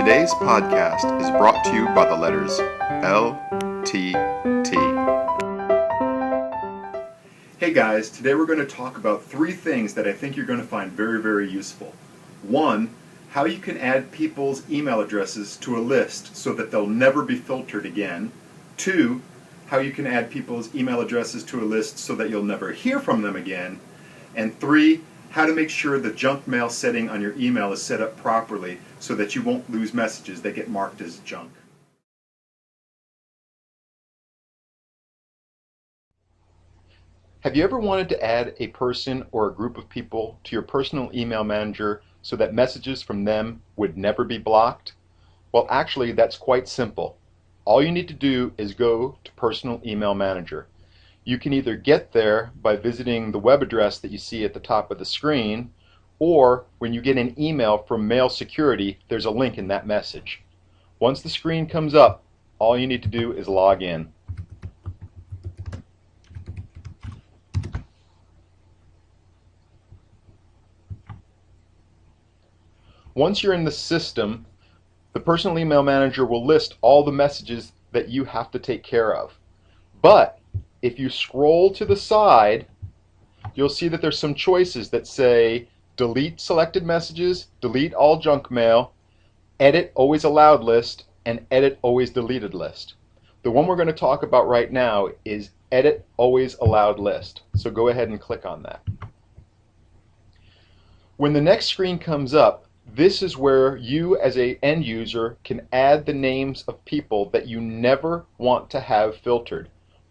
Today's podcast is brought to you by the letters L, T, T. Hey guys, today we're going to talk about 3 things that I think you're going to find very, very useful. 1, how you can add people's email addresses to a list so that they'll never be filtered again. 2, how you can add people's email addresses to a list so that you'll never hear from them again. And 3, how to make sure the junk mail setting on your email is set up properly so that you won't lose messages that get marked as junk. Have you ever wanted to add a person or a group of people to your personal email manager so that messages from them would never be blocked? Well, actually, that's quite simple. All you need to do is go to Personal Email Manager. You can either get there by visiting the web address that you see at the top of the screen, or when you get an email from Mail Security, there's a link in that message. Once the screen comes up, all you need to do is log in. Once you're in the system, the Personal Email Manager will list all the messages that you have to take care of. But if you scroll to the side, you'll see that there's some choices that say delete selected messages, delete all junk mail, edit always allowed list, and edit always deleted list. The one we're going to talk about right now is edit always allowed list. So go ahead and click on that. When the next screen comes up, this is where you as an end user can add the names of people that you never want to have filtered,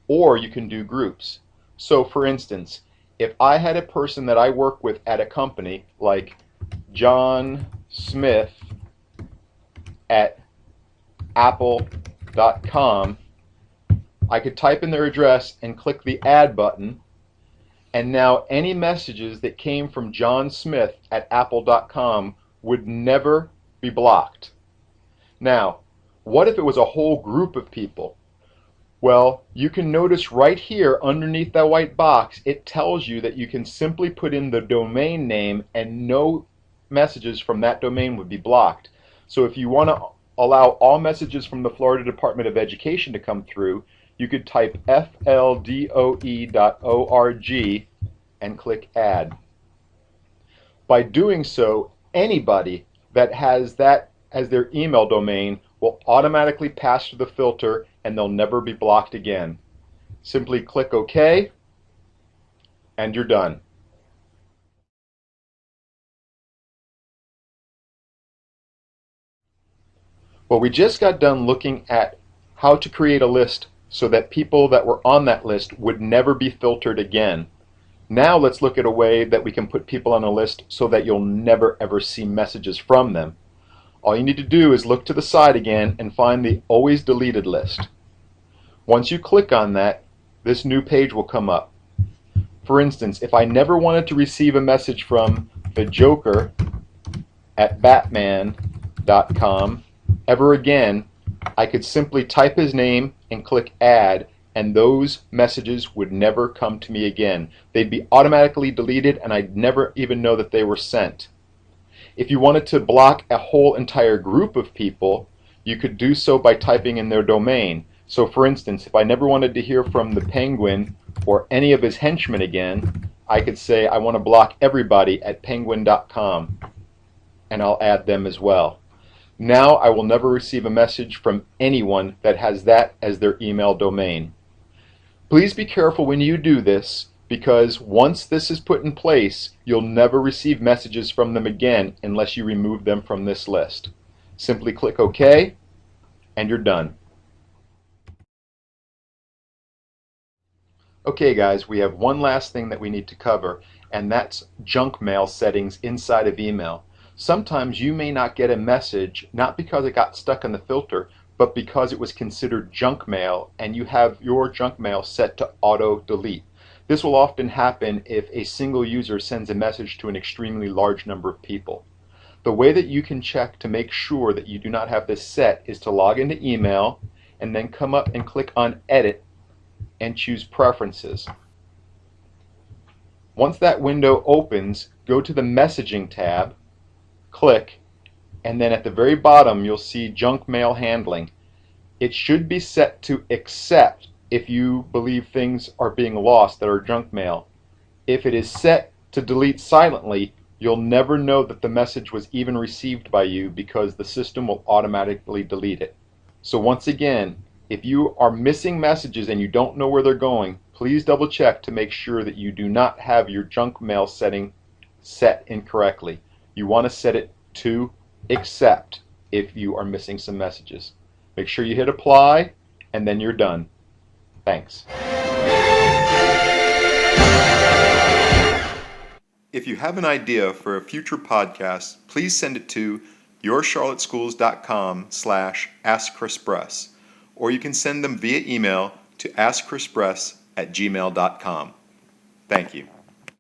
or you can do groups. So for instance, if I had a person that I work with at a company like John Smith at apple.com, I could type in their address and click the add button, and now any messages that came from John Smith at apple.com would never be blocked. Now, what if it was a whole group of people? Well, you can notice right here underneath that white box, it tells you that you can simply put in the domain name and no messages from that domain would be blocked. So if you want to allow all messages from the Florida Department of Education to come through, you could type fldoe.org and click add. By doing so, anybody that has that as their email domain will automatically pass through the filter and they'll never be blocked again. Simply click OK and you're done. Well, we just got done looking at how to create a list so that people that were on that list would never be filtered again. Now let's look at a way that we can put people on a list so that you'll never ever see messages from them. All you need to do is look to the side again and find the always deleted list. Once you click on that, this new page will come up. For instance, if I never wanted to receive a message from the Joker at batman.com ever again, I could simply type his name and click add, and those messages would never come to me again. They'd be automatically deleted and I'd never even know that they were sent. If you wanted to block a whole entire group of people, you could do so by typing in their domain. So for instance, if I never wanted to hear from the Penguin or any of his henchmen again, I could say I want to block everybody at penguin.com, and I'll add them as well. Now I will never receive a message from anyone that has that as their email domain. Please be careful when you do this, because once this is put in place, you'll never receive messages from them again unless you remove them from this list. Simply click OK and you're done. Okay guys, we have one last thing that we need to cover, and that's junk mail settings inside of email. Sometimes you may not get a message, not because it got stuck in the filter, but because it was considered junk mail and you have your junk mail set to auto delete. This will often happen if a single user sends a message to an extremely large number of people. The way that you can check to make sure that you do not have this set is to log into email and then come up and click on edit and choose preferences. Once that window opens, go to the messaging tab, click, and then at the very bottom you'll see junk mail handling. It should be set to accept if you believe things are being lost that are junk mail. If it is set to delete silently, you'll never know that the message was even received by you because the system will automatically delete it. So once again, if you are missing messages and you don't know where they're going, please double check to make sure that you do not have your junk mail setting set incorrectly. You want to set it to accept if you are missing some messages. Make sure you hit apply and then you're done. Thanks. If you have an idea for a future podcast, please send it to yourcharlotteschools.com/askchrisbress, or you can send them via email to askchrisbress@gmail.com. Thank you.